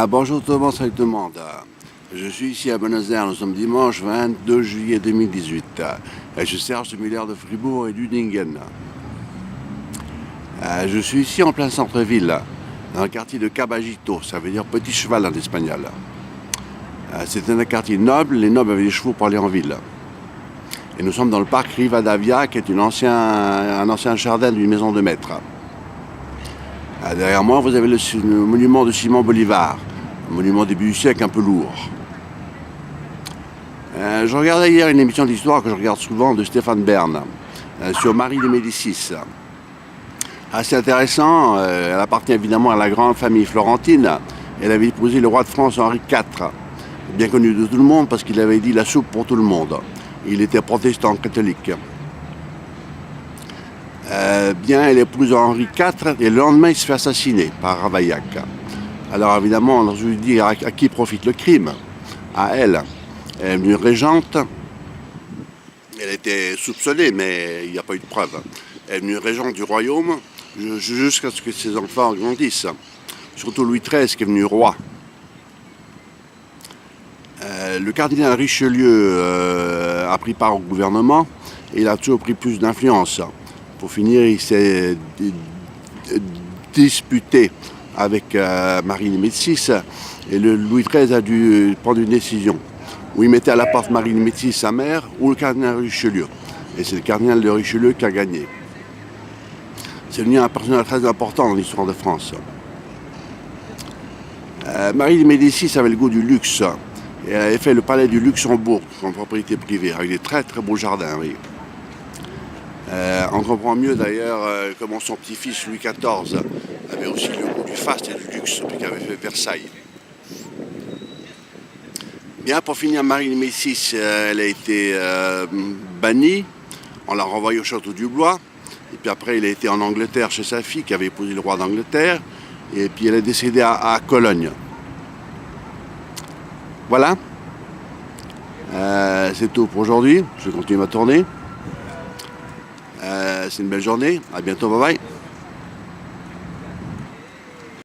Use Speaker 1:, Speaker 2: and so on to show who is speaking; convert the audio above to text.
Speaker 1: Bonjour tout le monde, salut tout le monde. Je suis ici à Buenos Aires, nous sommes dimanche 22 juillet 2018. Je suis Serge de Muller de Fribourg et d'Udingen. Je suis ici en plein centre-ville, dans le quartier de Caballito, ça veut dire petit cheval en espagnol. C'est un quartier noble, les nobles avaient des chevaux pour aller en ville. Et nous sommes dans le parc Rivadavia, qui est un ancien jardin d'une maison de maître. Derrière moi, vous avez le monument de Simon Bolivar, un monument début du siècle un peu lourd. Je regardais hier une émission d'histoire que je regarde souvent de Stéphane Bern sur Marie de Médicis. Assez intéressant, elle appartient évidemment à la grande famille florentine. Elle avait épousé le roi de France Henri IV, bien connu de tout le monde parce qu'il avait dit la soupe pour tout le monde. Il était protestant catholique. Elle épouse Henri IV et le lendemain il se fait assassiner par Ravaillac. Alors évidemment, on a dû dire à qui profite le crime. À elle. Elle est devenue régente. Elle était soupçonnée, mais il n'y a pas eu de preuve. Elle est devenue régente du royaume jusqu'à ce que ses enfants grandissent. Surtout Louis XIII qui est venu roi. Le cardinal Richelieu a pris part au gouvernement et il a toujours pris plus d'influence. Pour finir, il s'est disputé avec Marie de Médicis et Louis XIII a dû prendre une décision où il mettait à la porte Marie de Médicis, sa mère, ou le cardinal Richelieu. Et c'est le cardinal de Richelieu qui a gagné. C'est devenu un personnage très important dans l'histoire de France. Marie de Médicis avait le goût du luxe et elle avait fait le palais du Luxembourg en propriété privée avec des très très beaux jardins. Oui. On comprend mieux d'ailleurs comment son petit-fils Louis XIV avait aussi le goût du faste et du luxe, puis qu'il avait fait Versailles. Bien, pour finir, Marie de Médicis, elle a été bannie, on l'a renvoyée au château du Blois, et puis après elle a été en Angleterre chez sa fille qui avait épousé le roi d'Angleterre, et puis elle est décédée à Cologne. Voilà, c'est tout pour aujourd'hui, je continue ma tournée. C'est une belle journée, à bientôt, bye bye.